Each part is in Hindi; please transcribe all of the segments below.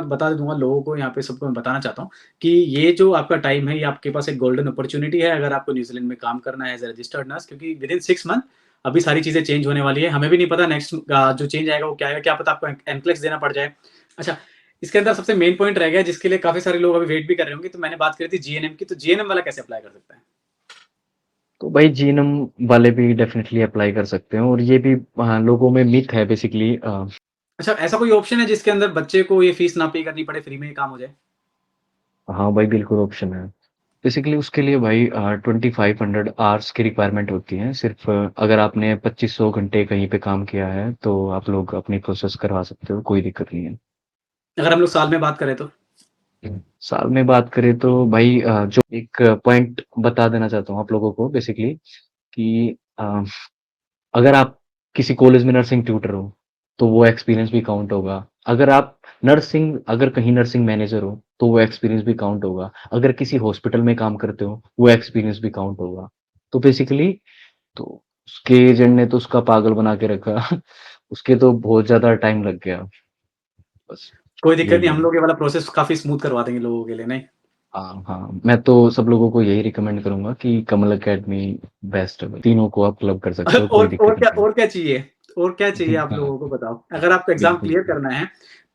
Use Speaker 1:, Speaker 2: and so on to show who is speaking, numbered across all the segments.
Speaker 1: बता दूँगा लोगों को यहाँ पे सबको मैं बताना चाहता हूँ कि ये जो आपका टाइम है, ये आपके पास एक गोल्डन अपॉर्च्युनिटी है अगर आपको न्यूज़ीलैंड में काम करना है एज़ अ रजिस्टर्ड नर्स क्योंकि विदिन 6 मंथ अभी सारी चीज़ें चेंज होने वाली है। हमें भी नहीं पता नेक्स्ट जो चेंज आएगा वो क्या आएगा, क्या पता आपको एनक्लेक्स देना पड़ जाए। अच्छा, इसके अंदर सबसे मेन पॉइंट रह गया जिसके लिए काफ़ी सारे लोग अभी वेट भी कर रहे होंगे, तो मैंने बात करी थी जीएनएम की, तो जीएनएम वाला कैसे अप्लाई कर सकता है?
Speaker 2: तो भाई जीएनएम वाले भी डेफ़िनेटली अप्लाई कर सकते हैं और ये भी लोगों में मिथ है बेसिकली
Speaker 1: अच्छा, ऐसा कोई ऑप्शन है जिसके अंदर बच्चे को ये फीस ना पे करनी पड़े, फ्री में ये काम हो जाए?
Speaker 2: हाँ भाई बिल्कुल ऑप्शन है। बेसिकली उसके लिए भाई 2500 आवर्स की रिक्वायरमेंट होती है। सिर्फ़ अगर आपने 2500 घंटे कहीं पे काम किया है, तो आप लोग अपनी प्रोसेस करवा सकते हो, कोई दिक्कत नहीं है।
Speaker 1: अगर हम लोग साल में बात करें तो?
Speaker 2: साल में बात करें तो भाई जो एक पॉइंट बता देना चाहता हूँ आप लोगों को बेसिकली कि अगर आप किसी कॉलेज में नर्सिंग ट्यूटर हो, तो वो एक्सपीरियंस भी काउंट होगा। अगर कहीं नर्सिंग मैनेजर हो, तो वो एक्सपीरियंस भी काउंट होगा। अगर किसी हॉस्पिटल में काम करते हो, वो एक्सपीरियंस भी काउंट होगा। तो बेसिकली तो उसके एजेंट ने तो उसका पागल बना के रखा। उसके तो बहुत ज़्यादा टाइम लग गया। बस
Speaker 1: कोई दिक्कत
Speaker 2: यही
Speaker 1: नहीं, हम
Speaker 2: है।
Speaker 1: लोग ये वाला प्रोसेस काफ़ी स्मूथ करवा देंगे लोगों के लिए, नहीं?
Speaker 2: हाँ, हाँ। मैं तो सब लोगों को यही रिकमेंड करूँगा कि कमल अकेडमी बेस्ट है। तीनों को आप क्लब कर सकते हो, कोई दिक्कत नहीं है।
Speaker 1: और क्या चाहिए? और क्या चाहिए आप
Speaker 2: हाँ,
Speaker 1: लोगों को बताओ? अगर आपको एग्ज़ाम
Speaker 2: बिल्कुल।
Speaker 1: क्लियर करना है,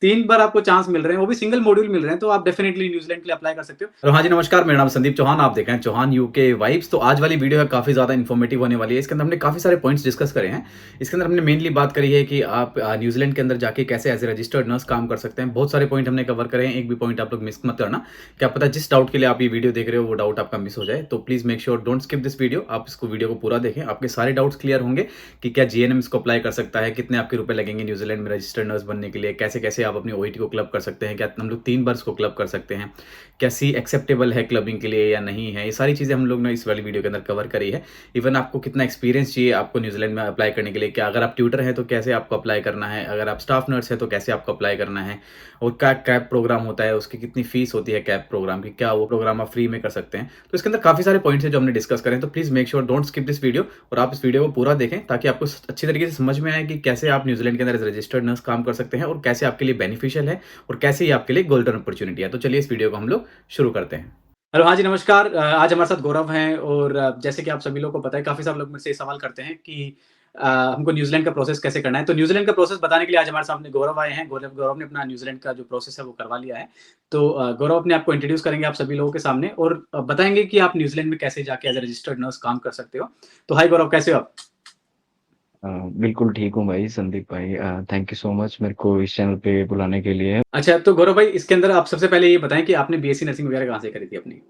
Speaker 1: 3 बार आपको चांस मिल रहे हैं, वो भी सिंगल मॉड्यूल मिल रहे हैं, तो आप डेफिनिटली न्यूज़ीलैंड के लिए अप्लाई कर सकते हो। तो हाँ जी, नमस्कार, मेरा नाम संदीप चौहान, आप देख रहे हैं चौहान यूके वाइब्स। तो आज वाली वीडियो है काफ़ी ज़्यादा इन्फॉर्मेटिव होने वाली है। इसके अंदर हमने काफ़ी सारे पॉइंट्स डिस्कस करे हैं। इसके अंदर हमने मेनली बात करी है कि आप न्यूज़ीलैंड के अंदर जाके कैसे एज़ अ रजिस्टर्ड नर्स काम कर सकते हैं। बहुत सारे पॉइंट हमने कवर करे हैं, एक भी पॉइंट आप लोग मिस मत करना। क्या पता जिस डाउट के लिए आप ये वीडियो देख रहे हो, वो डाउट आपका मिस हो जाए। तो please make sure don't skip this video. आप इसको वीडियो को पूरा देखें, आपके सारे डाउट्स क्लियर होंगे कि क्या जीएनएम इसको अप्लाई कर सकता है, कितने आपके रुपए लगेंगे न्यूजीलैंड में रजिस्टर्ड नर्स बनने के लिए, कैसे-कैसे आप अपनी ओईटी को क्लब कर सकते हैं, क्या हम लोग 3 बार इसको क्लब कर सकते हैं, क्या सी एक्सेप्टेबल है क्लबिंग के लिए या नहीं है, ये सारी चीज़ें हम लोग ने इस वाली वीडियो के अंदर कवर करी है। इवन आपको कितना एक्सपीरियंस चाहिए आपको न्यूजीलैंड में अप्लाई करने के लिए, क्या अगर आप ट्यूटर हैं तो कैसे आपको अप्लाई करना है, अगर आप स्टाफ नर्स हैं तो कैसे आपको अप्लाई करना है, और क्या कैप प्रोग्राम होता है, उसकी कितनी फीस होती है कैप प्रोग्राम की, क्या वो प्रोग्राम आप फ्री में कर सकते हैं। तो इसके अंदर काफ़ी सारे पॉइंट्स हैं जो हमने डिस्कस करें, तो please make sure don't skip this video और आप इस वीडियो को पूरा देखें ताकि आपको अच्छी तरीके से समझ में आए कि कैसे आप न्यूजीलैंड के अंदर एज रजिस्टर्ड नर्स काम कर सकते हैं और कैसे आपके लिए बेनिफिशियल है और कैसे ये आपके लिए गोल्डन अपॉर्चुनिटी है। तो चलिए इस वीडियो को हम लोग शुरू करते हैं। हेलो, हाँ जी, नमस्कार। आज हमारे साथ गौरव हैं और जैसे कि आप सभी लोगों को पता है, काफ़ी सारे लोग मुझसे ये सवाल करते हैं कि हमको न्यूज़ीलैंड का प्रोसेस कैसे करना है। तो न्यूज़ीलैंड का प्रोसेस बताने के लिए आज हमारे सामने गौरव आए हैं। गौरव गौरव ने अपना न्यूज़ीलैंड का जो प्रोसेस है वो करवा लिया है। तो गौरव अपने आप को इंट्रोड्यूस करेंगे आप सभी लोगों के सामने और बताएँगे कि आप न्यूज़ीलैंड में कैसे जाके एज़ अ रजिस्टर्ड नर्स काम कर सकते हो। तो हाय गौरव, कैसे हो आप?
Speaker 2: बिल्कुल ठीक हूँ भाई संदीप भाई। थैंक यू सो मच मेरे को इस चैनल पे बुलाने के लिए।
Speaker 1: अच्छा, तो गौरव भाई, इसके अंदर आप सबसे पहले ये बताएँ कि आपने बीएससी नर्सिंग वगैरह कहाँ से करी थी अपनी?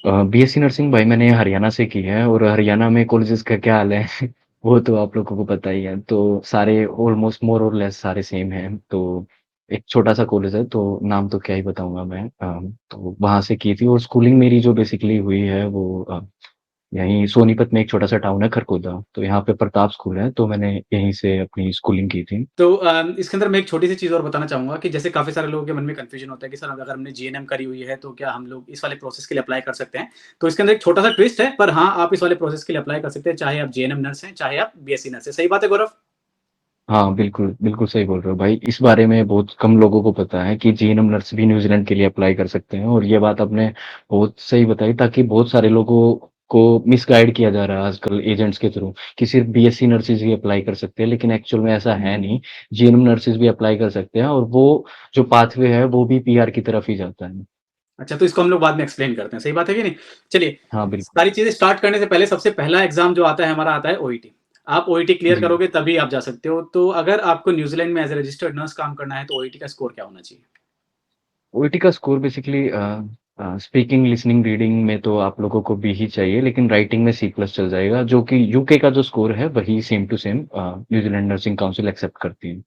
Speaker 2: बीएससी नर्सिंग भाई मैंने हरियाणा से की है और हरियाणा में कॉलेजेस का क्या हाल है वो तो आप लोगों को पता ही है। तो सारे ऑलमोस्ट मोर और लेस सारे सेम हैं। तो एक छोटा-सा कॉलेज है तो नाम तो क्या ही बताऊँगा मैं। तो वहाँ से की थी और स्कूलिंग मेरी जो बेसिकली हुई है वो यहीं सोनीपत में एक छोटा-सा टाउन है खरकोदा, तो यहाँ पे प्रताप स्कूल है, तो मैंने यहीं से अपनी स्कूलिंग की थी।
Speaker 1: तो इसके अंदर मैं एक छोटी-सी चीज़ और बताना चाहूँगा कि जैसे काफ़ी सारे लोगों के मन में कन्फ्यूजन होता है कि सर अगर हमने जीएनएम करी हुई है, तो क्या हम लोग इस वाले प्रोसेस के लिए अप्लाई कर सकते हैं? तो इसके अंदर एक छोटा-सा ट्विस्ट है, पर हाँ, आप इस वाले प्रोसेस के लिए अप्लाई कर सकते हैं, चाहे आप जीएनएम नर्स हैं, चाहे आप बीएससी नर्स हैं। सही बात है गौरव?
Speaker 2: हाँ, बिल्कुल, बिल्कुल सही बोल रहे हो भाई। इस बारे में बहुत कम लोगों को पता है कि जीएनएम नर्स भी न्यूज़ीलैंड के लिए अप्लाई कर सकते हैं और ये बात आपने बहुत सही बताई ताकि बहुत सारे लोगों को मिसगाइड किया जा रहा है आजकल एजेंट्स के थ्रू कि सिर्फ बीएससी नर्सेज़ ही अप्लाई कर सकते हैं, लेकिन एक्चुअल में ऐसा है नहीं। जीएनएम नर्सेज़ भी अप्लाई कर सकते हैं और वो जो पाथवे है वो भी पीआर की तरफ ही जाता है।
Speaker 1: अच्छा, तो इसको हम लोग बाद में एक्सप्लेन करते हैं, सही बात है कि नहीं? चलिए,
Speaker 2: हाँ, बिल्कुल।
Speaker 1: सारी चीज़ें स्टार्ट करने से पहले सबसे पहला एग्ज़ाम जो आता है हमारा आता है ओईटी। आप ओईटी क्लियर
Speaker 2: जी।
Speaker 1: करोगे तभी आप जा सकते हो। तो अगर आपको न्यूज़ीलैंड में एज़ अ रजिस्टर्ड नर्स काम करना है, तो ओईटी का स्कोर क्या होना चाहिए?
Speaker 2: ओईटी का score basically speaking, listening, reading में तो आप लोगों को बी ही चाहिए, लेकिन राइटिंग में सी प्लस चल जाएगा, जो कि यूके का जो स्कोर है वही same to same New Zealand nursing council accept करती है।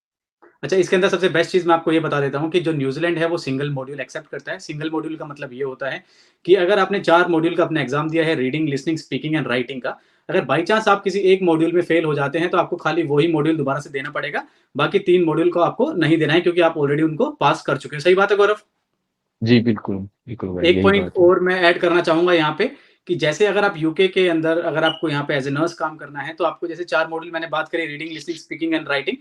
Speaker 1: अच्छा, इसके अंदर सबसे बेस्ट चीज़ मैं आपको ये बता देता हूँ कि जो न्यूज़ीलैंड है वो सिंगल मॉड्यूल एक्सेप्ट करता है। सिंगल मॉड्यूल का मतलब ये होता है कि अगर आपने 4 मॉड्यूल का अपना एग्ज़ाम दिया है reading, listening, speaking and writing का, अगर बाय चांस आप किसी एक मॉड्यूल में फेल हो जाते हैं तो आपको खाली वही मॉड्यूल दोबारा से देना पड़ेगा। बाकी 3 मॉड्यूल को आपको नहीं देना है क्योंकि आप ऑलरेडी उनको पास कर चुके हो। सही बात है गौरव?
Speaker 2: जी, बिल्कुल, बिल्कुल भाई,
Speaker 1: एक
Speaker 2: यही
Speaker 1: पॉइंट
Speaker 2: बात है।
Speaker 1: और मैं ऐड करना चाहूँगा यहाँ पे कि जैसे अगर आप यूके के अंदर अगर आपको यहाँ पे एज़ अ नर्स काम करना है तो आपको जैसे 4 मॉड्यूल मैंने बात करी reading, listening, speaking and writing.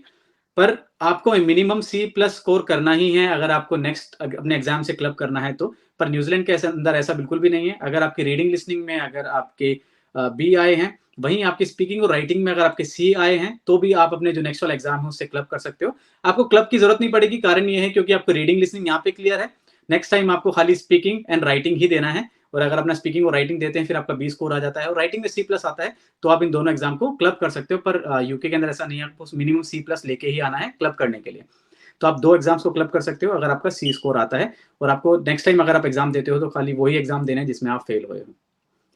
Speaker 1: पर आपको मिनिमम सी प्लस स्कोर करना ही है अगर आपको नेक्स्ट अपने एग्जाम से क्लब करना है तो। पर न्यूजीलैंड के अंदर ऐसा बिल्कुल भी नहीं है। अगर आपकी रीडिंग लिसनिंग में अगर आपके बी आए हैं, वहीं आपकी स्पीकिंग और राइटिंग में अगर आपके सी आए हैं, तो भी आप अपने जो नेक्स्ट वाला एग्जाम है उससे क्लब कर सकते हो। आपको क्लब की जरूरत नहीं पड़ेगी, कारण ये है क्योंकि आपको रीडिंग लिसनिंग यहाँ पे क्लियर है। नेक्स्ट टाइम आपको खाली स्पीकिंग एंड राइटिंग ही देना है, और अगर अपना स्पीकिंग और राइटिंग देते हैं फिर आपका बी स्कोर आ जाता है, और राइटिंग में सी प्लस आता है, तो आप इन दोनों एग्जाम को क्लब कर सकते हो। पर यूके के अंदर ऐसा नहीं है, आपको मिनिमम सी प्लस लेके ही आना है क्लब करने के लिए। तो आप 2 एग्जाम्स को क्लब कर सकते हो अगर आपका सी स्कोर आता है, और आपको नेक्स्ट टाइम अगर आप एग्जाम देते हो तो खाली वही एग्जाम देना है जिसमें आप फेल हुए हो।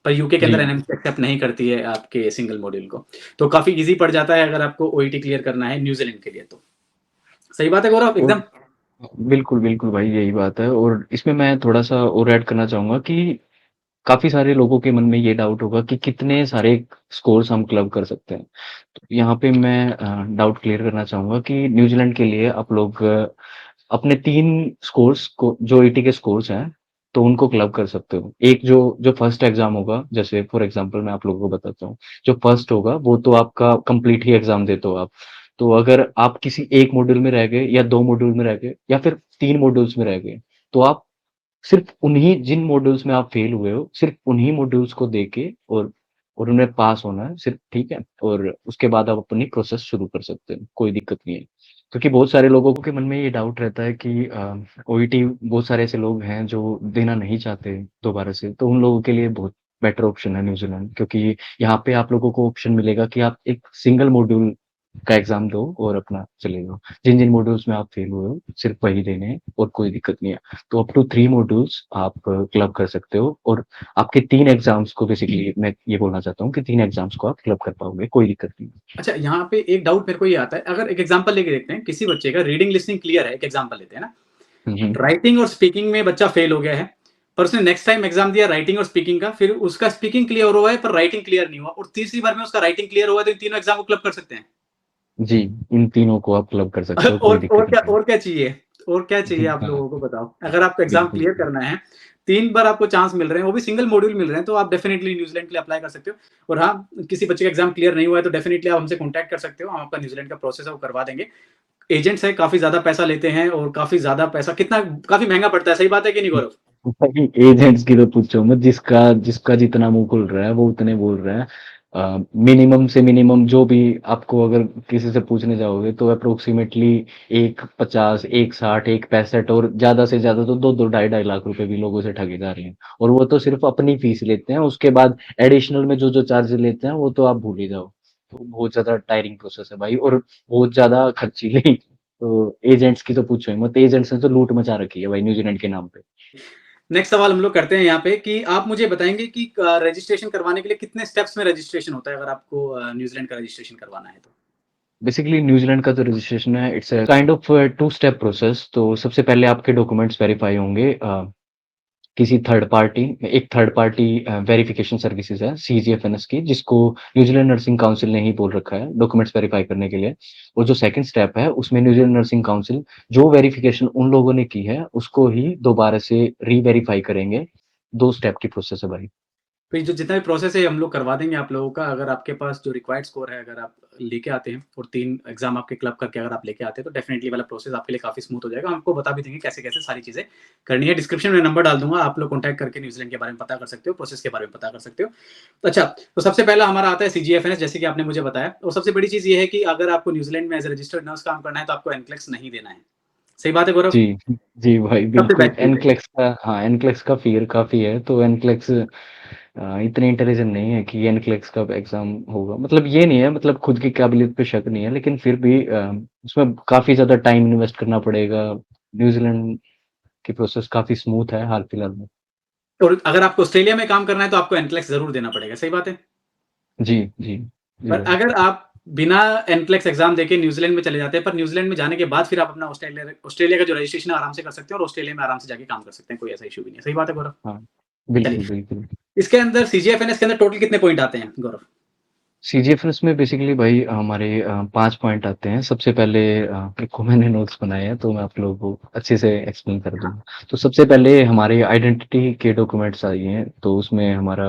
Speaker 1: पर यूके के अंदर
Speaker 2: जी,
Speaker 1: एनएमसी एक्सेप्ट नहीं करती है आपके सिंगल मॉड्यूल को, तो काफी इजी पड़ जाता है अगर आपको ओईटी क्लियर करना है न्यूजीलैंड के लिए तो। सही बात है गौरव,
Speaker 2: और
Speaker 1: एकदम।
Speaker 2: बिल्कुल, बिल्कुल भाई यही बात है और इसमें मैं थोड़ा-सा और ऐड करना चाहूँगा कि काफ़ी सारे लोगों के मन में ये डाउट होगा कि कितने सारे स्कोर्स हम क्लब कर सकते हैं। तो यहाँ पे मैं डाउट क्लियर करना चाहूँगा कि न्यूज़ीलैंड के लिए आप लोग अपने 3 स्कोर्स को जो एटी के स्कोर्स हैं, तो उनको क्लब कर सकते हो। एक जो जो फर्स्ट एग्ज़ाम होगा, जैसे फॉर एग्ज़ाम्पल मैं आप लोगों को बताता हूँ। जो फर्स्ट होगा वो तो आपका कंप्लीट ही एग्ज़ाम देते हो आप। तो अगर आप किसी एक मॉड्यूल में रह गए या 2 मॉड्यूल में रह गए या फिर 3 मॉड्यूल्स में रह गए, तो आप सिर्फ़ उन्हीं जिन मॉड्यूल्स में आप फेल हुए हो, सिर्फ़ उन्हीं मॉड्यूल्स को देके और उनमें पास होना है सिर्फ़, ठीक है? और उसके बाद आप अपनी प्रोसेस शुरू कर सकते हो, कोई दिक्कत नहीं है। क्योंकि बहुत सारे लोगों के मन में ये डाउट रहता है कि ओईटी बहुत सारे ऐसे लोग हैं जो देना नहीं चाहते दोबारा से, तो उन लोगों के लिए बहुत बेटर ऑप्शन है न्यूज़ीलैंड क्योंकि यहाँ पे आप लोगों को ऑप्शन मिलेगा कि आप एक सिंगल मॉड्यूल का एग्ज़ाम दो और अपना चले जाओ। जिन-जिन मॉड्यूल्स में आप फेल हुए हो, सिर्फ़ वही देने हैं और कोई दिक्कत नहीं है। तो अप टू 3 मॉड्यूल्स आप क्लब कर सकते हो और आपके 3 एग्ज़ाम्स को बेसिकली मैं ये बोलना चाहता हूँ कि 3 एग्ज़ाम्स को आप क्लब कर पाओगे, कोई दिक्कत नहीं है।
Speaker 1: अच्छा, यहाँ पे एक डाउट मेरे को ये आता है, अगर एक एग्जांपल लेके देखते हैं, किसी बच्चे का रीडिंग लिसनिंग क्लियर है, एक एग्जांपल लेते हैं ना।
Speaker 2: हुँ, हुँ।
Speaker 1: राइटिंग और स्पीकिंग में बच्चा फेल हो गया है, पर उसने नेक्स्ट टाइम एग्जाम दिया राइटिंग और स्पीकिंग का, फिर उसका स्पीकिंग क्लियर हुआ है पर राइटिंग क्लियर नहीं हुआ, और तीसरी बार में उसका राइटिंग क्लियर हुआ है, तो इन तीनों एग्जाम को क्लब कर सकते हैं।
Speaker 2: जी, इन तीनों को आप क्लब कर सकते हो, कोई दिक्कत नहीं है।
Speaker 1: और क्या चाहिए? और क्या चाहिए आप
Speaker 2: हाँ,
Speaker 1: लोगों को बताओ? अगर आपको एग्ज़ाम
Speaker 2: बिल्कुल।
Speaker 1: क्लियर करना है, 3 बार आपको चांस मिल रहे हैं, वो भी सिंगल मॉड्यूल मिल रहे हैं, तो आप डेफिनिटली न्यूज़ीलैंड के लिए अप्लाई कर सकते हो। और हाँ, किसी बच्चे का एग्ज़ाम क्लियर नहीं हुआ है, तो डेफिनिटली आप हमसे कॉन्टैक्ट कर सकते हो, हम आपका न्यूज़ीलैंड का प्रोसेस है वो करवा देंगे। एजेंट्स हैं, काफ़ी ज़्यादा पैसा लेते हैं, और काफ़ी ज़्यादा पैसा कितना काफ़ी महँगा पड़ता है, सही बात है कि नहीं गौरव?
Speaker 2: भाई एजेंट्स की तो पूछो मत, जिसका जिसका जितना मुँह खुल रहा है वो उतने बोल रहा है। मिनिमम से मिनिमम जो भी आपको अगर किसी से पूछने जाओगे तो अप्रोक्सिमेटली 1,50, 1,60, 1,65 और ज़्यादा से ज़्यादा तो 2-2 ढाई-ढाई लाख रुपए भी लोगों से ठगे जा रहे हैं। और वो तो सिर्फ़ अपनी फीस लेते हैं, उसके बाद एडिशनल में जो-जो चार्जेज़ लेते हैं वो तो आप भूल ही जाओ। तो बहुत ज़्यादा टायरिंग प्रोसेस है भाई और बहुत ज़्यादा खर्चीली। तो एजेंट्स की तो पूछो ही मत, एजेंट्स ने तो लूट मचा रखी है भाई न्यूज़ीलैंड के नाम पे।
Speaker 1: नेक्स्ट सवाल हम लोग करते हैं यहाँ पे कि आप मुझे बताएँगे कि रजिस्ट्रेशन करवाने के लिए कितने स्टेप्स में रजिस्ट्रेशन होता है, अगर आपको न्यूज़ीलैंड का रजिस्ट्रेशन करवाना है तो?
Speaker 2: बेसिकली न्यूजीलैंड का जो रजिस्ट्रेशन है it's a kind of two step process. तो सबसे पहले आपके डॉक्यूमेंट्स वेरीफाई होंगे किसी थर्ड पार्टी एक थर्ड पार्टी वेरिफिकेशन सर्विसेज है सीजीएफएनएस की, जिसको न्यूजीलैंड नर्सिंग काउंसिल ने ही बोल रखा है डॉक्यूमेंट्स वेरीफाई करने के लिए। और जो सेकंड स्टेप है उसमें न्यूजीलैंड नर्सिंग काउंसिल जो वेरिफिकेशन उन लोगों ने की है उसको ही दोबारा से री वेरीफाई करेंगे। 2 स्टेप की प्रोसेस है भाई।
Speaker 1: तो ये जो जितना भी प्रोसेस है हम लोग करवा देंगे आप लोगों का, अगर आपके पास जो रिक्वायर्ड स्कोर है अगर आप लेके आते हैं और 3 एग्ज़ाम आपके क्लब करके अगर आप लेके आते हैं, तो डेफ़िनिटली वाला प्रोसेस आपके लिए काफ़ी स्मूथ हो जाएगा। हम आपको बता भी देंगे कैसे-कैसे सारी चीज़ें करनी है। डिस्क्रिप्शन में नंबर डाल दूँगा, आप लोग कॉन्टैक्ट करके न्यूज़ीलैंड के बारे में पता कर सकते हो, प्रोसेस के बारे में पता कर सकते हो। तो अच्छा, तो सबसे पहला हमारा आता है सीजीएफएनएस, जैसे कि आपने मुझे बताया, और सबसे बड़ी चीज़ ये है कि अगर आपको न्यूज़ीलैंड में एज़ अ रजिस्टर्ड नर्स काम करना है, तो आपको एनक्लेक्स नहीं देना है। सही बात है गौरव?
Speaker 2: जी, जी भाई
Speaker 1: सबसे
Speaker 2: बिल्कुल।
Speaker 1: बेस्ट चीज़ है।
Speaker 2: एनक्लेक्स का हाँ, एनक्लेक्स का फ़ियर काफ़ी है, तो एनक्लेक्स इतने इंटेलिजेंट नहीं है कि एनक्लेक्स का एग्ज़ाम होगा। मतलब ये नहीं है, मतलब खुद की काबिलियत पे शक नहीं है, लेकिन फिर भी उसमें काफ़ी ज़्यादा टाइम इन्वेस्ट करना पड़ेगा। न्यूज़ीलैंड की प्रोसेस काफ़ी स्मूथ है हाल-फिलहाल में।
Speaker 1: और अगर आपको ऑस्ट्रेलिया में काम करना है, तो आपको एनक्लेक्स ज़रूर देना पड़ेगा। सही बात है?
Speaker 2: जी, जी। जी
Speaker 1: पर
Speaker 2: भाई।
Speaker 1: अगर आप बिना एनक्लेक्स एग्ज़ाम देके न्यूज़ीलैंड में चले जाते हैं, पर न्यूज़ीलैंड में जाने के बाद फिर आप अपना ऑस्ट्रेलिया का जो रजिस्ट्रेशन है आराम से कर सकते हैं, और ऑस्ट्रेलिया में आराम से जाके काम कर सकते हैं, कोई ऐसा इश्यू भी नहीं है। सही बात है गौरव?
Speaker 2: हाँ,
Speaker 1: चलिए,
Speaker 2: बिल्कुल, बिल्कुल।
Speaker 1: इसके अंदर सीजीएफएनएस के अंदर टोटल कितने पॉइंट आते हैं गौरव?
Speaker 2: सीजीएफएस में बेसिकली भाई हमारे 5 पॉइंट आते हैं। सबसे पहले एक को मैंने नोट्स बनाए हैं, तो मैं आप लोगों को अच्छे से एक्सप्लेन कर दूँगा। तो सबसे पहले हमारे आइडेंटिटी के डॉक्यूमेंट्स चाहिए हैं, तो उसमें हमारा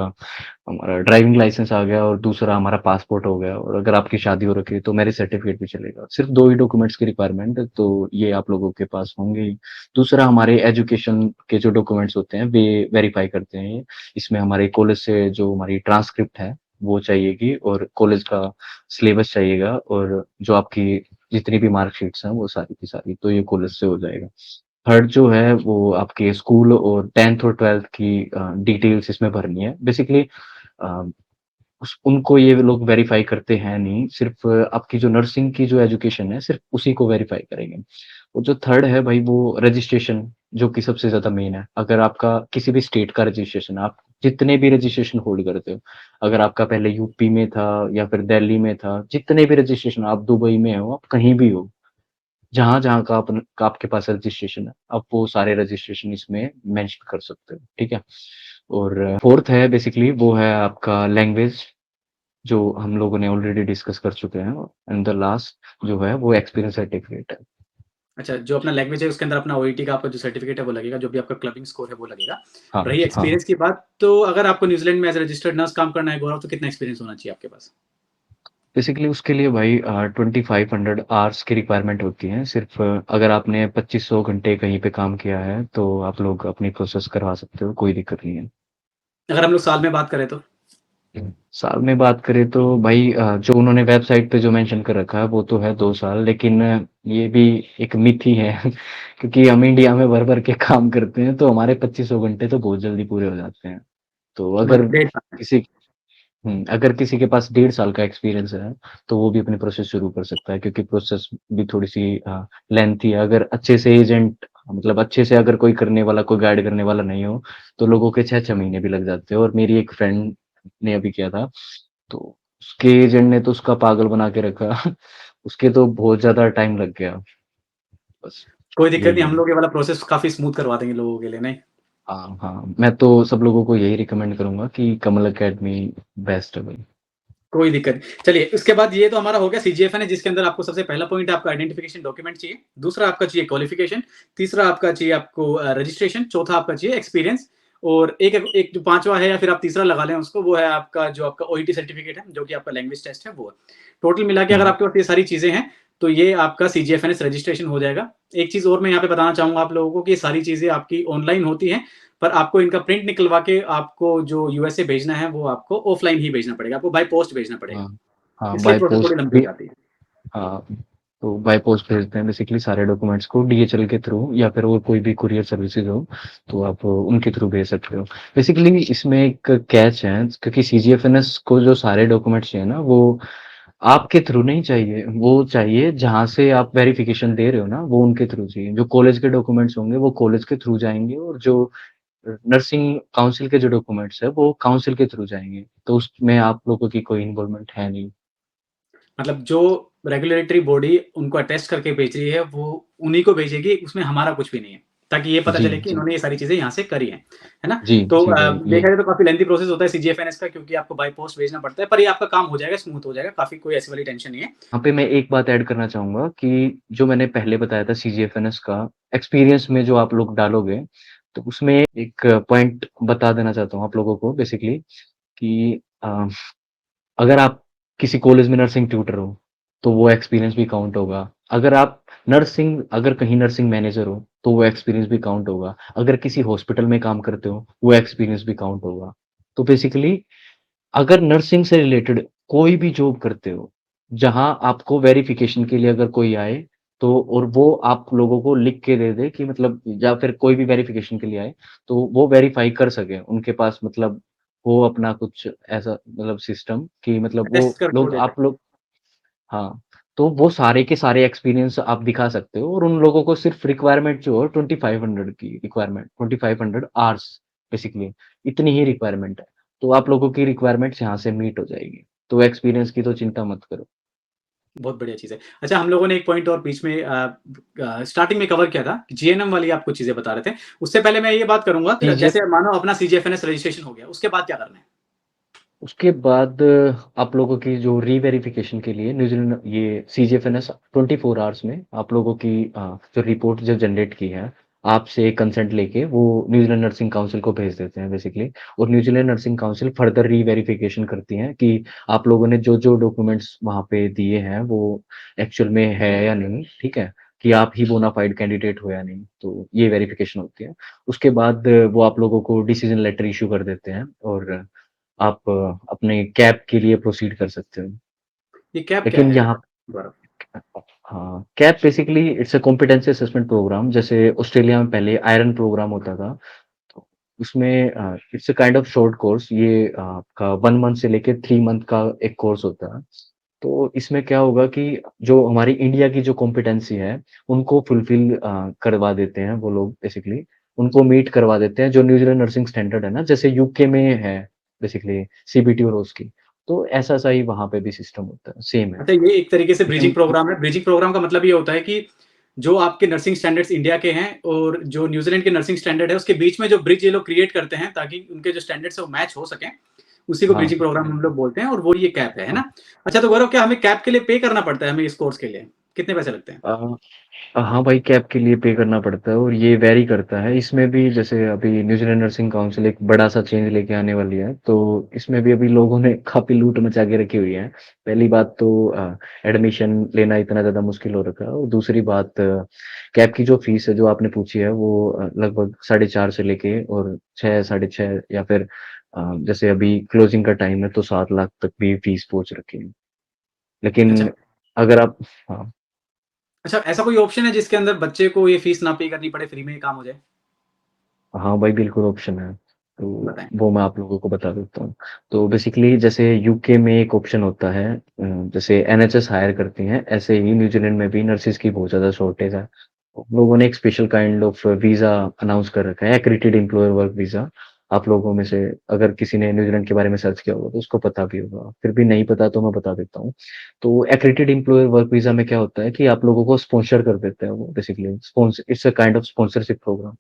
Speaker 2: हमारा ड्राइविंग लाइसेंस आ गया और दूसरा हमारा पासपोर्ट हो गया, और अगर आपकी शादी हो रखी है तो मैरिज सर्टिफिकेट भी चलेगा। सिर्फ़ 2 ही डॉक्यूमेंट्स की रिक्वायरमेंट है, तो ये आप लोगों के पास होंगे ही। दूसरा हमारे एजुकेशन के जो डॉक्यूमेंट्स होते हैं, वे वेरीफ़ाई करते हैं ये। इसमें हमारे कॉलेज से जो हमारी ट्रांसक्रिप्ट है, वो चाहिएगी, और कॉलेज का सिलेबस चाहिएगा, और जो आपकी जितनी भी मार्कशीट्स हैं वो सारी की सारी, तो ये कॉलेज से हो जाएगा। थर्ड जो है वो आपके स्कूल और 10th और 12th की डिटेल्स इसमें भरनी है। बेसिकली अ, उस उनको ये लोग वेरीफ़ाई करते हैं नहीं, सिर्फ़ आपकी जो नर्सिंग की जो एजुकेशन है, सिर्फ़ उसी को वेरीफ़ाई करेंगे। और जो थर्ड है भाई, वो रजिस्ट्रेशन, जो कि सबसे ज़्यादा मेन है। अगर आपका किसी भी स्टेट का रजिस्ट्रेशन, आप जितने भी रजिस्ट्रेशन होल्ड करते हो, अगर आपका पहले यूपी में था या फिर दिल्ली में था, जितने भी रजिस्ट्रेशन, आप दुबई में हो, आप कहीं भी हो, जहाँ-जहाँ का आपके पास रजिस्ट्रेशन है, आप वो सारे रजिस्ट्रेशन इसमें मेंशन कर सकते हो, ठीक है? और फोर्थ है बेसिकली, वो है आपका लैंग्वेज, जो हम लोगों ने ऑलरेडी डिस्कस कर चुके हैं, एंड द लास्ट जो है वो एक्सपीरियंस सर्टिफिकेट है।
Speaker 1: अच्छा, जो अपना लैंग्वेज है उसके अंदर अपना ओईटी का आपका जो सर्टिफिकेट है वो लगेगा, जो भी आपका क्लबिंग स्कोर है वो लगेगा।
Speaker 2: हाँ,
Speaker 1: रही
Speaker 2: हाँ।
Speaker 1: एक्सपीरियंस की बात, तो अगर आपको न्यूज़ीलैंड में एज़ अ रजिस्टर्ड नर्स काम करना है गौरव, तो कितना एक्सपीरियंस होना चाहिए आपके पास?
Speaker 2: बेसिकली उसके लिए भाई 2500 आवर्स की रिक्वायरमेंट होती है। सिर्फ़ अगर आपने 2500 घंटे कहीं पे काम किया है, तो आप लोग अपनी प्रोसेस करवा सकते हो, कोई दिक्कत नहीं है।
Speaker 1: अगर हम लोग साल में बात करें तो?
Speaker 2: साल में बात करें तो भाई जो उन्होंने वेबसाइट पे जो मेंशन कर रखा है वो तो है 2 साल, लेकिन ये भी एक मिथ ही है क्योंकि हम इंडिया में भर-भर के काम करते हैं, तो हमारे 2500 घंटे तो बहुत जल्दी पूरे हो जाते हैं। तो अगर
Speaker 1: मतलब डेढ़ साल में।
Speaker 2: किसी अगर किसी के पास 1.5 साल का एक्सपीरियंस है, तो वो भी अपनी प्रोसेस शुरू कर सकता है, क्योंकि प्रोसेस भी थोड़ी-सी लेंथी है। अगर अच्छे से एजेंट, मतलब अच्छे से अगर कोई करने वाला, कोई गाइड करने वाला नहीं हो, तो लोगों के 6-6 महीने भी लग जाते हैं, और मेरी एक फ्रेंड ने अभी किया था, तो उसके एजेंट ने तो उसका पागल बना के रखा। उसके तो बहुत ज़्यादा टाइम लग गया, बस
Speaker 1: कोई दिक्कत
Speaker 2: यही
Speaker 1: नहीं, हम
Speaker 2: है।
Speaker 1: लोग ये वाला प्रोसेस काफ़ी स्मूथ करवा देंगे लोगों के लिए, नहीं?
Speaker 2: हाँ, हाँ, मैं तो सब लोगों को यही रिकमेंड करूँगा कि कमल अकेडमी बेस्ट है भाई।
Speaker 1: कोई दिक्कत नहीं। चलिए, उसके बाद ये तो हमारा हो गया सीजीएफएन है, जिसके अंदर आपको सबसे पहला पॉइंट आपका आइडेंटिफिकेशन डॉक्यूमेंट चाहिए। दूसरा आपका चाहिए क्वालिफिकेशन, तीसरा आपका चाहिए आपको रजिस्ट्रेशन, चौथा आपका चाहिए एक्सपीरियंस, और एक एक जो पाँचवाँ है या फिर आप तीसरा लगा लें उसको, वो है आपका जो आपका ओईटी सर्टिफिकेट है, जो कि आपका लैंग्वेज टेस्ट है वो है। टोटल मिला के अगर
Speaker 2: हुँ,
Speaker 1: आपके पास ये सारी चीज़ें हैं, तो ये आपका सीजीएफएनएस रजिस्ट्रेशन हो जाएगा। एक चीज़ और मैं यहाँ पे बताना चाहूँगा आप लोगों को कि ये सारी चीज़ें आपकी ऑनलाइन होती हैं, पर आपको इनका प्रिंट निकलवा के आपको जो यूएसए भेजना है, वो आपको ऑफलाइन ही भेजना पड़ेगा, आपको बाय पोस्ट भेजना पड़ेगा।
Speaker 2: हाँ, हाँ,
Speaker 1: इसलिए
Speaker 2: बाय
Speaker 1: प्रोसेस थोड़ी
Speaker 2: पोस्ट
Speaker 1: लंबी हो
Speaker 2: भी।
Speaker 1: जाती है।
Speaker 2: हाँ, तो बाय पोस्ट भेजते हैं बेसिकली सारे डॉक्यूमेंट्स को डीएचएल के थ्रू, या फिर और कोई भी कुरियर सर्विसेज़ हो, तो आप उनके थ्रू भेज सकते हो। बेसिकली इसमें एक कैच है, क्योंकि सीजीएफएनएस को जो सारे डॉक्यूमेंट्स चाहिए ना, वो आपके थ्रू नहीं चाहिए, वो चाहिए जहाँ से आप वेरिफिकेशन दे रहे हो ना, वो उनके थ्रू चाहिए। जो कॉलेज के डॉक्यूमेंट्स होंगे, वो कॉलेज के थ्रू जाएँगे, और जो नर्सिंग काउंसिल के जो डॉक्यूमेंट्स है, वो काउंसिल के थ्रू जाएँगे। तो उसमें आप लोगों की कोई इन्वॉल्वमेंट है नहीं।
Speaker 1: मतलब जो रेगुलेटरी बॉडी उनको अटेस्ट करके भेज रही है, वो उन्हीं को भेजेगी, उसमें हमारा कुछ भी नहीं है। ताकि ये पता
Speaker 2: जी,
Speaker 1: चले कि
Speaker 2: जी।
Speaker 1: इन्होंने ये सारी चीज़ें यहाँ से करी हैं। है ना?
Speaker 2: जी,
Speaker 1: तो
Speaker 2: जी भाई,
Speaker 1: देखा जाए तो काफ़ी लेंथी प्रोसेस होता है सीजीएफएनएस का, क्योंकि आपको बाय पोस्ट भेजना पड़ता है, पर ये आपका काम हो जाएगा, स्मूथ हो जाएगा, काफ़ी कोई ऐसी वाली टेंशन नहीं है।
Speaker 2: यहाँ पे मैं एक बात ऐड करना चाहूँगा कि जो मैंने पहले बताया था सीजीएफएनएस का, एक्सपीरियंस में जो आप लोग डालोगे, तो उसमें एक पॉइंट बता देना चाहता हूँ आप लोगों को बेसिकली, कि अगर आप किसी कॉलेज में नर्सिंग ट्यूटर हो, तो वो एक्सपीरियंस भी काउंट होगा। अगर कहीं नर्सिंग मैनेजर हो, तो वो एक्सपीरियंस भी काउंट होगा। अगर किसी हॉस्पिटल में काम करते हो, वो एक्सपीरियंस भी काउंट होगा। तो बेसिकली अगर नर्सिंग से रिलेटेड कोई भी जॉब करते हो, जहाँ आपको वेरिफ़िकेशन के लिए अगर कोई आए, तो और वो आप लोगों को लिख के दे दे कि मतलब, या फिर कोई भी वेरिफ़िकेशन के लिए आए, तो वो वेरीफ़ाई कर सकें। उनके पास मतलब हो अपना कुछ ऐसा मतलब सिस्टम, कि मतलब वो
Speaker 1: अटेस्ट कर
Speaker 2: लोग,
Speaker 1: छोड़ देते
Speaker 2: आप लोग, हाँ, तो वो सारे के सारे एक्सपीरियंस आप दिखा सकते हो, और उन लोगों को सिर्फ़ रिक्वायरमेंट जो है 2500 की रिक्वायरमेंट, 2500 आवर्स बेसिकली, इतनी ही रिक्वायरमेंट है। तो आप लोगों की रिक्वायरमेंट्स यहाँ से मीट हो जाएगी। तो एक्सपीरियंस की तो चिंता मत करो।
Speaker 1: बहुत बढ़िया चीज़ है। अच्छा, हम लोगों ने एक पॉइंट और बीच में स्टार्टिंग में कवर किया था, जीएनएम वाली आप कुछ चीज़ें बता रहे थे। उससे पहले मैं ये बात करूँगा कि
Speaker 2: सीजीएफ
Speaker 1: जैसे मानो अपना सीजीएफएनएस रजिस्ट्रेशन हो गया, उसके बाद क्या करना है?
Speaker 2: उसके बाद आप लोगों की जो री-वेरिफ़िकेशन के लिए न्यूज़ीलैंड ये सीजीएफएनएस 24 आवर्स में आप लोगों की जो रिपोर्ट जो जनरेट की है, आपसे कंसेंट लेके वो न्यूज़ीलैंड नर्सिंग काउंसिल को भेज देते हैं बेसिकली। और न्यूज़ीलैंड नर्सिंग काउंसिल फर्दर री-वेरिफ़िकेशन करती है कि आप लोगों ने जो-जो डॉक्यूमेंट्स वहाँ पे दिए हैं, वो एक्चुअल में है या नहीं, ठीक है? कि आप ही बोना फाइड कैंडिडेट हो या नहीं, तो ये वेरिफ़िकेशन होती है। उसके बाद वो आप लोगों को डिसीज़न लेटर इश्यू कर देते हैं और आप अपने कैब के लिए प्रोसीड कर सकते हो।
Speaker 1: ये कैप क्या
Speaker 2: लेकिन
Speaker 1: है
Speaker 2: यहाँ
Speaker 1: दोबारा?
Speaker 2: हाँ, CAP basically it's a competency assessment program जैसे ऑस्ट्रेलिया में पहले आयरन प्रोग्राम होता था। तो उसमें it's a kind of short course ये आपका 1 मंथ से लेके 3 मंथ का एक कोर्स होता है। तो इसमें क्या होगा कि जो हमारी इंडिया की जो कॉम्पिटेंसी है, उनको फुलफिल करवा देते हैं वो लोग बेसिकली। उनको मीट करवा देते हैं जो न्यूज़ीलैंड नर्सिंग स्टैंडर्ड है ना, जैसे यूके में है बेसिकली सीबीटी और उसकी। तो ऐसा-सा ही वहाँ पे भी सिस्टम होता है, सेम है।
Speaker 1: अच्छा, ये एक तरीके से ब्रिजिंग
Speaker 2: लेकिन
Speaker 1: प्रोग्राम है। ब्रिजिंग प्रोग्राम का मतलब ये होता है कि जो आपके नर्सिंग स्टैंडर्ड्स इंडिया के हैं और जो न्यूज़ीलैंड के नर्सिंग स्टैंडर्ड है, उसके बीच में जो ब्रिज ये लोग क्रिएट करते हैं ताकि उनके जो स्टैंडर्ड्स है वो मैच हो सकें, उसी को
Speaker 2: हाँ,
Speaker 1: ब्रिजिंग प्रोग्राम हम लोग बोलते हैं और वो ये कैप है
Speaker 2: हाँ।
Speaker 1: ना? अच्छा, तो गौरव, क्या हमें कैप के लिए पे करना पड़ता है हमें इस कोर्स के लिए? कितने पैसे लगते हैं?
Speaker 2: अ हाँ भाई, कैब के लिए पे करना पड़ता है और ये वैरी करता है। इसमें भी जैसे अभी न्यूज़ीलैंड नर्सिंग काउंसिल एक बड़ा-सा चेंज लेके आने वाली है, तो इसमें भी अभी लोगों ने काफ़ी लूट मचा के रखी हुई है। पहली बात तो एडमिशन लेना इतना ज़्यादा मुश्किल हो रखा है और दूसरी बात कैब की जो फ़ीस है, जो आपने पूछी है, वो लगभग 4.5 से लेके और 6 साढ़े 6 या फिर जैसे अभी क्लोजिंग का टाइम है, तो 7 लाख तक भी फ़ीस पहुँच रखी है।
Speaker 1: अच्छा।
Speaker 2: लेकिन अगर आप हाँ।
Speaker 1: अच्छा, ऐसा कोई ऑप्शन है जिसके अंदर बच्चे को ये फीस ना पे करनी पड़े, फ्री में ये काम हो जाए?
Speaker 2: हाँ भाई, बिल्कुल ऑप्शन है। तो
Speaker 1: बताएँ।
Speaker 2: वो मैं आप लोगों को बता देता हूँ। तो बेसिकली जैसे यूके में एक ऑप्शन होता है जैसे एनएचएस हायर करती हैं, ऐसे ही न्यूज़ीलैंड में भी नर्सेज़ की बहुत ज़्यादा शॉर्टेज है। तो लोगों ने एक special kind of visa announce कर रखा है, एक्रेडिटेड एम्प्लॉयर वर्क वीज़ा। आप लोगों में से अगर किसी ने न्यूज़ीलैंड के बारे में सर्च किया होगा तो उसको पता भी होगा, फिर भी नहीं पता तो मैं बता देता हूँ। तो एक्रेडिटेड एम्प्लॉयर वर्क वीज़ा में क्या होता है कि आप लोगों को स्पॉन्सर कर देते हैं वो basically it's a kind of sponsorship program.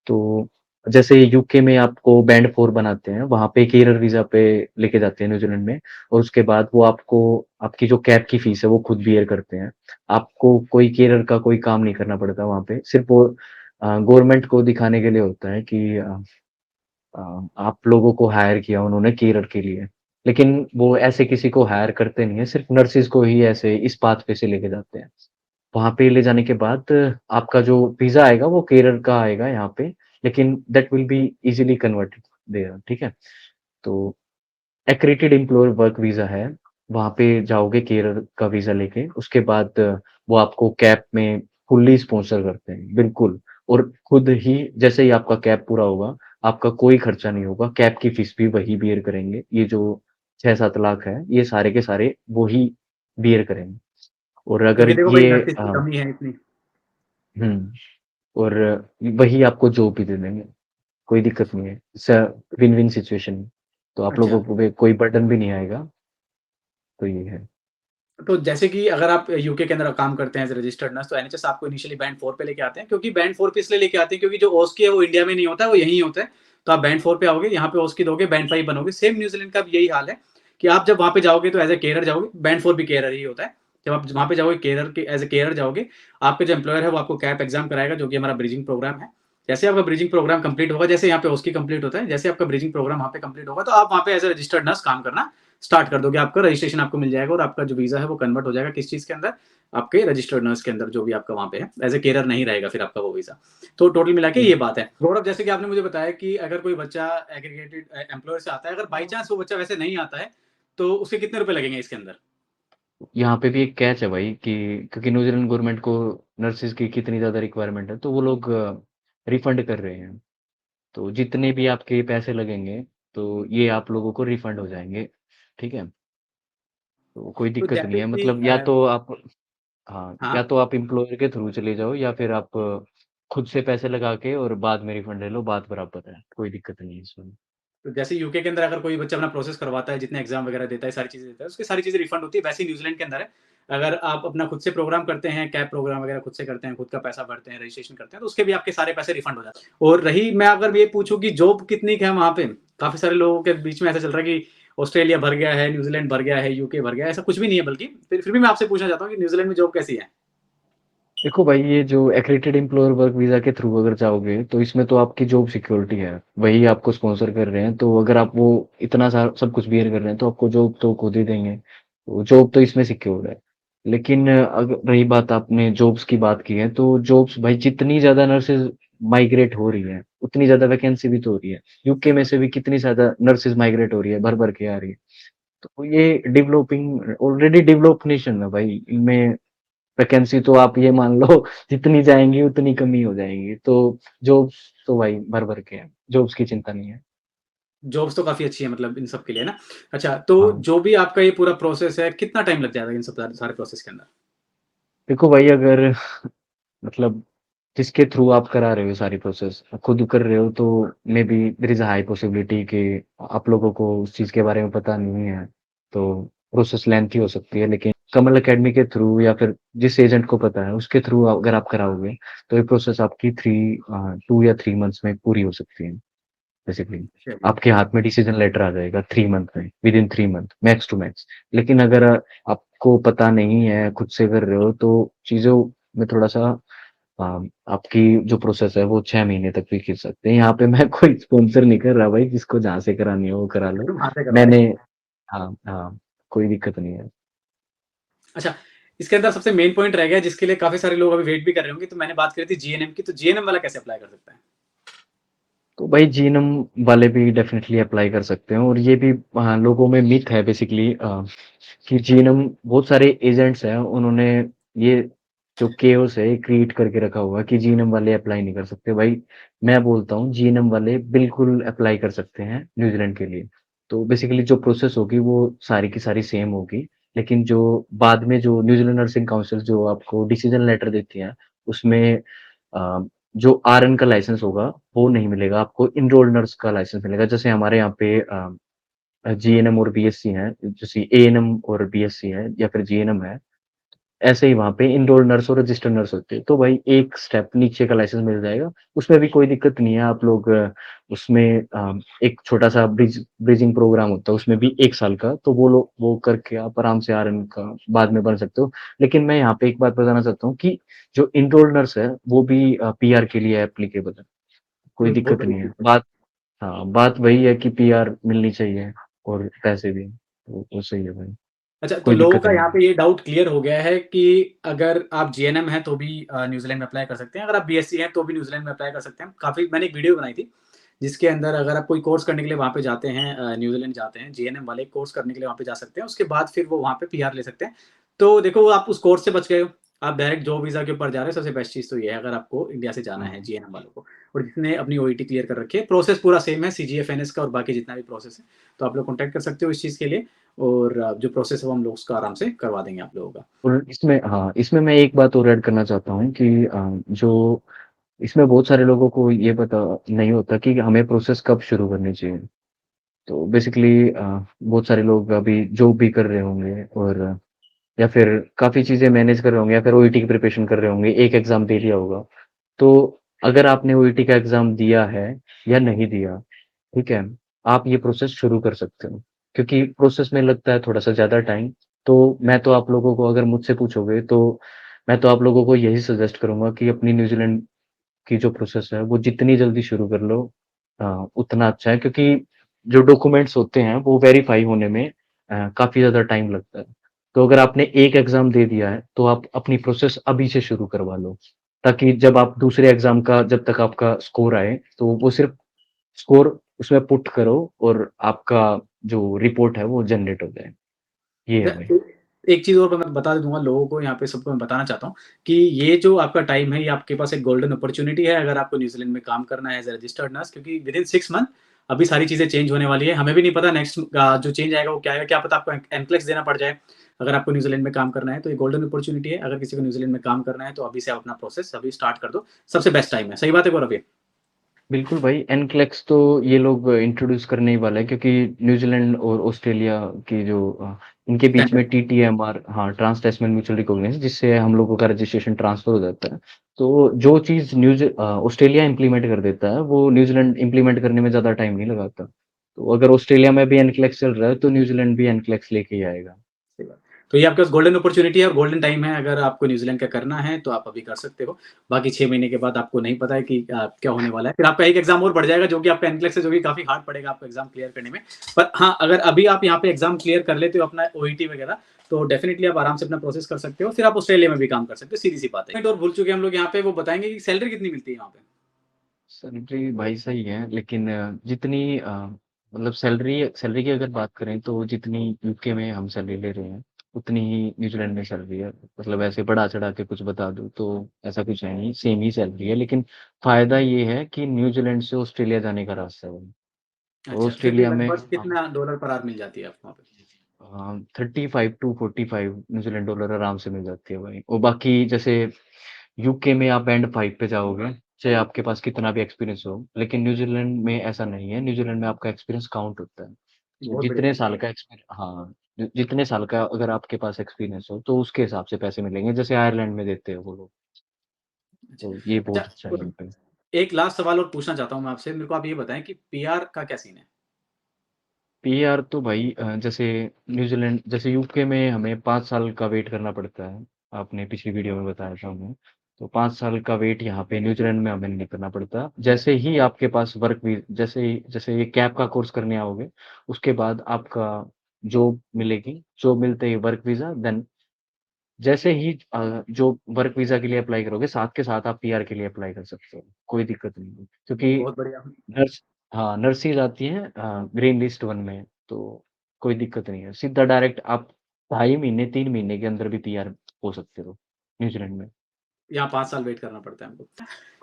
Speaker 2: तो जैसे यूके में आपको बैंड 4 बनाते हैं, वहाँ पे केरियर वीज़ा पे लेके जाते हैं न्यूज़ीलैंड में और उसके बाद वो आपको आपकी जो कैब की फ़ीस है वो खुद बियर करते हैं। आपको कोई केरियर का कोई काम नहीं करना पड़ता वहाँ पे, सिर्फ़ वो गवर्नमेंट को दिखाने के लिए होता है कि आप लोगों को हायर किया उन्होंने केरियर के लिए। लेकिन वो ऐसे किसी को हायर करते नहीं है, सिर्फ़ नर्सेज़ को ही ऐसे इस पाथ पे से लेके जाते हैं। वहाँ पे ले जाने के बाद आपका जो वीज़ा आएगा वो केरल का आएगा यहाँ पे, लेकिन that will be easily converted there, ठीक है? तो एक्रेडिटेड एम्प्लॉयर वर्क वीज़ा है, वहाँ पे जाओगे केरल का वीज़ा लेके, उसके बाद वो आपको कैब में फुल्ली स्पॉन्सर करते हैं, बिल्कुल। और खुद ही जैसे ही आपका कैब पूरा होगा, आपका कोई खर्चा नहीं होगा, कैब की फीस भी वही बियर करेंगे। ये जो 6-7 लाख है, ये सारे के सारे वो ही बियर करेंगे। और अगर
Speaker 1: क्योंकि देखो भाई,
Speaker 2: ये
Speaker 1: नर्सिज़ की कमी है इतनी।
Speaker 2: हुँ। और वही आपको जॉब भी दे देंगे, कोई दिक्कत नहीं है। इट्स अ विन-विन सिचुएशन है। तो आप
Speaker 1: अच्छा।
Speaker 2: लोगों को भी कोई बर्डन भी नहीं आएगा, तो ये है।
Speaker 1: तो जैसे कि अगर आप यूके के अंदर काम करते हैं एज़ रजिस्टर्ड नर्स, तो एनएचएस आपको इनिशियली बैंड 4 पे लेके आते हैं, क्योंकि बैंड 4 पे इसलिए लेके आते हैं क्योंकि जो ओस्की है वो इंडिया में नहीं होता है, वो यहीं होता है। तो आप बैंड 4 पे आओगे, यहाँ पे ओस्की दोगे, बैंड 5 बनोगे। सेम न्यूज़ीलैंड का भी यही हाल है कि आप जब वहाँ पे जाओगे तो एज़ अ केरर जाओगे, बैंड 4 भी केरर ही होता है। जब आप वहाँ पे जाओगे केरर के एज़ अ केरर जाओगे, आपके जो एम्प्लॉयर है वो आपको कैप एग्ज़ाम कराएगा, जो कि हमारा ब्रिजिंग प्रोग्राम है। जैसे आपका ब्रिजिंग प्रोग्राम कंप्लीट होगा, जैसे यहाँ पे ओस्की कंप्लीट होता है, जैसे आपका ब्रिजिंग प्रोग्राम वहाँ पे कंप्लीट होगा, तो आप वहाँ पे एज़ अ रजिस्टर्ड नर्स काम करना स्टार्ट कर दोगे। आपका रजिस्ट्रेशन आपको मिल जाएगा और आपका जो वीज़ा है वो कन्वर्ट हो जाएगा किस चीज़ के अंदर, आपके रजिस्टर्ड नर्स के अंदर, जो भी आपका वहाँ पे है। एज़ अ केरर नहीं रहेगा फिर आपका वो वीज़ा। तो टोटल मिला के
Speaker 2: हुँ।
Speaker 1: ये बात है। गौरव, जैसे कि आपने मुझे बताया कि अगर कोई बच्चा एग्रीगेटेड एम्प्लॉयर से आता है, अगर बाय चांस वो बच्चा वैसे नहीं आता है, तो उसके कितने रुपए लगेंगे इसके अंदर?
Speaker 2: यहाँ पे भी एक कैच है भाई कि क्योंकि न्यूज़ीलैंड गवर्नमेंट को नर्सेज़ की कितनी ज़्यादा रिक्वायरमेंट है, तो वो लोग रिफंड कर रहे हैं। तो जितने भी आपके पैसे लगेंगे, तो ये आप लोगों को रिफंड हो जाएँगे, ठीक है? तो कोई
Speaker 1: तो
Speaker 2: दिक्कत नहीं
Speaker 1: जैसे
Speaker 2: है
Speaker 1: कि
Speaker 2: मतलब या तो आप हाँ,
Speaker 1: हाँ।
Speaker 2: या तो आप एम्प्लॉयर के थ्रू चले जाओ या फिर आप खुद से पैसे लगा के और बाद में रिफंड ले लो, बात बराबर है, कोई दिक्कत नहीं है इसमें।
Speaker 1: तो जैसे यूके के अंदर अगर कोई बच्चा अपना प्रोसेस करवाता है, जितने एग्ज़ाम वगैरह देता है, सारी चीज़ें देता है, उसकी सारी चीज़ें रिफंड होती है। वैसे ही न्यूज़ीलैंड के अंदर है, अगर आप अपना खुद से प्रोग्राम करते हैं, कैब प्रोग्राम वगैरह खुद से करते हैं, खुद का पैसा भरते हैं, रजिस्ट्रेशन करते हैं, तो उसके भी आपके सारे पैसे रिफंड हो जाते हैं। और रही मैं अगर ये पूछूँ कि जॉब कितनी है वहाँ पे, काफ़ी सारे लोगों के बीच में ऐसा चल रहा है कि ऑस्ट्रेलिया भर गया है, न्यूज़ीलैंड भर गया है, यूके भर गया है, ऐसा कुछ भी नहीं है बल्कि फिर भी मैं आपसे पूछना चाहता हूँ कि न्यूज़ीलैंड में जॉब कैसी है?
Speaker 2: देखो भाई, ये जो एक्रेडिटेड एम्प्लॉयर वर्क वीज़ा के थ्रू अगर जाओगे, तो इसमें तो आपकी जॉब सिक्योरिटी है। वही आपको स्पॉन्सर कर रहे हैं, तो अगर आप वो इतना सा सब कुछ बियर कर रहे हैं, तो आपको जॉब तो खुद ही देंगे। तो जॉब तो इसमें सिक्योर है। लेकिन अगर रही बात, आपने जॉब्स की बात की है, तो जॉब्स भाई जितनी ज़्यादा नर्सेज़ माइग्रेट हो रही हैं, उतनी ज़्यादा वैकेंसी भी तो हो रही है। यूके में से भी कितनी ज़्यादा नर्सेज़ माइग्रेट हो रही है, भर-भर के आ रही है। तो ये डेवलपिंग ऑलरेडी डेवलप्ड नेशन है भाई, इनमें वैकेंसी तो आप ये मान लो जितनी जाएँगी उतनी कम ही हो जाएँगी। तो जॉब्स तो भाई भर-भर के हैं, जॉब्स की चिंता नहीं है।
Speaker 1: जॉब्स तो काफ़ी अच्छी है मतलब इन सब के लिए ना। अच्छा, तो
Speaker 2: हाँ,
Speaker 1: जो भी आपका ये पूरा प्रोसेस है, कितना टाइम लग जाएगा इन सब सारे प्रोसेस के अंदर?
Speaker 2: देखो भाई, अगर मतलब जिसके थ्रू आप करा रहे हो सारी प्रोसेस, खुद कर रहे हो, तो maybe there is a high possibility कि आप लोगों को उस चीज़ के बारे में पता नहीं है, तो प्रोसेस लेंथी हो सकती है। लेकिन कमल अकेडमी के थ्रू या फिर जिस एजेंट को पता है, उसके थ्रू अगर आप कराओगे, तो ये प्रोसेस आपकी 2 या 3 मंथ्स में पूरी हो सकती है। बेसिकली
Speaker 1: चलिए।
Speaker 2: आपके हाथ में डिसीजन लेटर आ जाएगा 3 मंथ में, within 3 month max to max. लेकिन अगर आपको पता नहीं है, खुद से कर रहे हो, तो चीज़ों में थोड़ा-सा अ, आपकी जो प्रोसेस है वो 6 महीने तक भी खींच सकते हैं। यहाँ पे मैं कोई स्पॉन्सर नहीं कर रहा भाई, जिसको जहाँ से करानी हो वो करा लो।
Speaker 1: तुम हाथ से करवाओ
Speaker 2: मैंने
Speaker 1: राइट?
Speaker 2: हाँ, हाँ, कोई दिक्कत नहीं है।
Speaker 1: अच्छा, इसके अंदर सबसे मेन पॉइंट रह गया जिसके लिए काफ़ी सारे लोग अभी वेट भी कर रहे होंगे, तो मैंने बात करी थी जीएनएम की, तो जीएनएम वाला कैसे अप्लाई कर सकता है?
Speaker 2: तो भाई जीएनएम वाले भी डेफ़िनेटली अप्लाई कर सकते हैं, और ये भी लोगों में मिथ है बेसिकली, कि जीएनएम बहुत सारे एजेंट्स हैं, उन्होंने ये जो केओस है, ये क्रिएट करके रखा हुआ है कि जीएनएम वाले अप्लाई नहीं कर सकते। भाई मैं बोलता हूँ जीएनएम वाले बिल्कुल अप्लाई कर सकते हैं न्यूज़ीलैंड के लिए। तो बेसिकली जो प्रोसेस होगी वो सारी की सारी सेम होगी। लेकिन जो बाद में जो न्यूज़ीलैंड नर्सिंग काउंसिल जो आपको डिसीजन लेटर देती है, उसमें अ, जो आरएन का लाइसेंस होगा, वो नहीं मिलेगा आपको, एनरोल्ड नर्स का लाइसेंस मिलेगा। जैसे हमारे यहाँ पे जीएनएम और बीएससी हैं, जैसे एएनएम और बीएससी है या फिर जीएनएम है, ऐसे ही वहाँ पे एनरोल्ड नर्स और रजिस्टर्ड नर्स होती है। तो भाई एक स्टेप नीचे का लाइसेंस मिल जाएगा, उसमें भी कोई दिक्कत नहीं है। आप लोग उसमें एक छोटा-सा ब्रिजिंग प्रोग्राम होता है, उसमें भी 1 साल का, तो वो करके आप आराम से आरएन का बाद में बन सकते हो। लेकिन मैं यहाँ पे एक बात बताना चाहता हूँ कि जो एनरोल्ड नर्स है, वो भी पीआर के लिए एप्लीकेबल है, कोई
Speaker 1: बहुत
Speaker 2: दिक्कत
Speaker 1: बड़ी
Speaker 2: नहीं है।
Speaker 1: चीज़ है।
Speaker 2: बात वही है कि पीआर मिलनी चाहिए और पैसे भी, तो वो सही है भाई,
Speaker 1: अच्छा, तो
Speaker 2: कोई
Speaker 1: लोगों
Speaker 2: दिक्कत
Speaker 1: का
Speaker 2: नहीं
Speaker 1: यहाँ
Speaker 2: है।
Speaker 1: पे ये डाउट क्लियर हो गया है कि अगर आप जीएनएम हैं तो भी न्यूज़ीलैंड में अप्लाई कर सकते हैं, अगर आप बीएससी हैं तो भी न्यूज़ीलैंड में अप्लाई कर सकते हैं। काफ़ी मैंने एक वीडियो बनाई थी, जिसके अंदर अगर आप कोई कोर्स करने के लिए वहाँ पे जाते हैं न्यूज़ीलैंड जाते हैं, जीएनएम वाले कोर्स करने के लिए वहाँ पे जा सकते हैं, उसके बाद फिर वो वहाँ पे पीआर ले सकते हैं। तो देखो आप उस कोर्स से बच गए हो, आप डायरेक्ट जॉब वीज़ा के ऊपर जा रहे हो, सबसे बेस्ट चीज़ तो ये है अगर आपको इंडिया से जाना है
Speaker 2: हाँ।
Speaker 1: जीएनएम वालों को और जिसने अपनी ओईटी क्लियर कर रखी है, प्रोसेस पूरा सेम है सीजीएफएनएस का और बाकी जितना भी प्रोसेस है, तो आप लोग कॉन्टैक्ट कर सकते हो इस चीज़ के लिए और जो प्रोसेस है वो हम लोग उसका आराम से करवा देंगे आप लोगों का।
Speaker 2: और इसमें मैं एक बात और ऐड करना चाहता हूँ कि जो इसमें बहुत सारे लोगों को ये पता नहीं होता कि हमें प्रोसेस कब शुरू करनी चाहिए। तो बेसिकली बहुत सारे लोग अभी जॉब भी कर रहे होंगे, और या फिर काफ़ी चीज़ें मैनेज कर रहे होंगे, या फिर ओईटी की प्रिपरेशन कर रहे होंगे, एक एग्ज़ाम दे लिया होगा। तो अगर आपने ओईटी का एग्ज़ाम दिया है या नहीं दिया, ठीक है? आप ये प्रोसेस शुरू कर सकते हो, क्योंकि प्रोसेस में लगता है थोड़ा-सा ज़्यादा टाइम। तो मैं तो आप लोगों को, अगर मुझसे पूछोगे, तो मैं तो आप लोगों को यही सजेस्ट करूँगा कि अपनी न्यूज़ीलैंड की जो प्रोसेस है वो जितनी जल्दी शुरू कर लो, उतना अच्छा है, क्योंकि जो डॉक्यूमेंट्स होते हैं वो वेरीफ़ाई होने में काफ़ी ज़्यादा टाइम लगता है। तो अगर आपने एक एग्ज़ाम दे दिया है, तो आप अपनी प्रोसेस अभी से शुरू करवा लो, ताकि जब आप दूसरे एग्ज़ाम का, जब तक आपका स्कोर आए, तो वो सिर्फ़ स्कोर उसमें पुट करो और आपका जो रिपोर्ट है वो जनरेट हो जाए। ये है भाई।
Speaker 1: अच्छा, एक चीज़ और मैं बता दूँगा लोगों को यहाँ पे सबको मैं बताना चाहता हूँ कि ये जो आपका टाइम है, ये आपके पास एक गोल्डन अपॉर्च्युनिटी है अगर आपको न्यूज़ीलैंड में काम करना है एज़ अ रजिस्टर्ड नर्स क्योंकि विदिन 6 मंथ अभी सारी चीज़ें चेंज होने वाली है। हमें भी नहीं पता नेक्स्ट जो चेंज आएगा वो क्या आएगा, क्या पता आपको एनक्लेक्स देना पड़ जाए, अगर आपको न्यूज़ीलैंड में काम करना है, तो ये गोल्डन अपॉर्च्युनिटी है। अगर किसी को न्यूज़ीलैंड में काम करना है, तो अभी से आप अपना प्रोसेस अभी स्टार्ट कर दो, सबसे बेस्ट टाइम है। सही बात है गौरव ये?
Speaker 2: बिल्कुल भाई, एनक्लेक्स तो ये लोग इंट्रोड्यूस करने ही वाले हैं, क्योंकि न्यूज़ीलैंड और ऑस्ट्रेलिया की जो इनके बीच में
Speaker 1: स्टैंडर्ड
Speaker 2: टीटीएमआर, हाँ, ट्रांस टैस्मैन म्यूचुअल रिकॉग्निशन, जिससे हम लोगों का रजिस्ट्रेशन ट्रांसफर हो जाता है। तो जो चीज़ ऑस्ट्रेलिया इम्प्लीमेंट कर देता है, वो न्यूज़ीलैंड इम्प्लीमेंट करने में ज़्यादा टाइम नहीं लगाता। तो अगर ऑस्ट्रेलिया में भी एनक्लेक्स चल रहा है तो न्यूजीलैंड भी एनक्लेक्स लेके ही आएगा।
Speaker 1: सही बात। तो ये आपके पास गोल्डन अपॉर्च्युनिटी है और गोल्डन टाइम है, अगर आपको न्यूज़ीलैंड का करना है तो आप अभी कर सकते हो। बाकी 6 महीने के बाद आपको नहीं पता है कि क्या होने वाला है। फिर आपका एक एग्ज़ाम और बढ़ जाएगा जो कि आपका एनक्लेक्स है, जो कि काफ़ी हार्ड पड़ेगा आपको एग्ज़ाम क्लियर करने में। पर हाँ, अगर अभी आप यहाँ पे एग्ज़ाम क्लियर कर लेते हो अपना ओईटी वगैरह, तो डेफ़िनिटली आप आराम से अपना प्रोसेस कर सकते हो। फिर आप ऑस्ट्रेलिया में भी काम कर सकते हो, सीधी-सी बात है। और भूल चुके हैं हम लोग यहाँ पे, वो बताएँगे कि सैलरी कितनी मिलती है यहाँ पे?
Speaker 2: सैलरी भाई सही है, लेकिन जितनी मतलब सैलरी सैलरी की अगर बात करें तो जितनी यूके में हम सैलरी ले रहे हैं, उतनी ही न्यूजीलैंड में सैलरी है। मतलब ऐसे बढ़ा-चढ़ा के कुछ बता दूँ तो ऐसा कुछ है नहीं, सेम ही सैलरी है। लेकिन फ़ायदा ये है कि न्यूजीलैंड से ऑस्ट्रेलिया जाने का रास्ता है भाई। और
Speaker 1: अच्छा, फिर भी
Speaker 2: ऑस्ट्रेलिया में
Speaker 1: लगभग कितना डॉलर पर आवर मिल जाती है आपको वहाँ पे?
Speaker 2: 35 टू 45 न्यूजीलैंड डॉलर आराम से मिल जाती है भाई। और बाकी जैसे यूके में आप बैंड 5 पे जाओगे, चाहे आपके पास कितना भी एक्सपीरियंस हो, लेकिन न्यूजीलैंड में ऐसा नहीं है। न्यूजीलैंड में आपका एक्सपीरियंस काउंट होता है।
Speaker 1: बहुत बढ़िया।
Speaker 2: जितने साल का हाँ, जितने साल का अगर आपके पास एक्सपीरियंस हो, तो उसके हिसाब से पैसे मिलेंगे, जैसे आयरलैंड में देते हैं वो लोग।
Speaker 1: अच्छा,
Speaker 2: तो ये बहुत अच्छा है
Speaker 1: अच्छा,
Speaker 2: यहाँ पे।
Speaker 1: एक लास्ट सवाल और पूछना चाहता हूँ मैं आपसे। मेरे को आप ये बताएँ कि पीआर का क्या सीन है?
Speaker 2: पीआर तो भाई जैसे न्यूजीलैंड जैसे यूके में हमें 5 साल का वेट करना पड़ता है। आपने पिछली वीडियो में बताया था हमें। तो 5 साल का वेट यहाँ पे न्यूजीलैंड में हमें नहीं करना पड़ता। जैसे ही आपके पास जैसे ये कैप का कोर्स करने आओगे, उसके बाद आपका जॉब मिलेगी। जॉब मिलते ही वर्क वीज़ा, देन जैसे ही जो वर्क वीज़ा के लिए अप्लाई करोगे, साथ के साथ आप पीआर के लिए अप्लाई कर सकते हो। कोई दिक्कत नहीं है। क्योंकि
Speaker 1: बहुत बढ़िया।
Speaker 2: नर्स हाँ, नर्सेज़ आती हैं ग्रीन लिस्ट 1 में, तो कोई दिक्कत नहीं है। सीधा डायरेक्ट आप 2.5 महीने, 3 महीने के अंदर भी पीआर हो सकते हो, न्यूज़ीलैंड में।
Speaker 1: यहाँ 5 साल वेट करना पड़ता है हमको।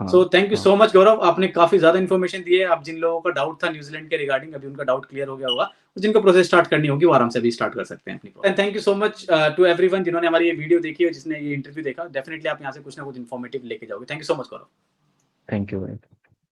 Speaker 2: हाँ,
Speaker 1: सो थैंक यू
Speaker 2: हाँ।
Speaker 1: सो मच गौरव, आपने काफ़ी ज़्यादा इन्फॉर्मेशन दी है। अब जिन लोगों का डाउट था न्यूज़ीलैंड के रिगार्डिंग, अभी उनका डाउट क्लियर हो गया होगा। तो जिनको प्रोसेस स्टार्ट करनी होगी, वो आराम से अभी स्टार्ट कर सकते हैं अपनी process. And thank you so much to everyone जिन्होंने हमारी ये वीडियो देखी और जिसने ये इंटरव्यू देखा। डेफिनिटली आप यहाँ से कुछ ना कुछ इन्फॉर्मेटिव लेके जाओगे। Thank you so much Gaurav.
Speaker 2: Thank you भाई।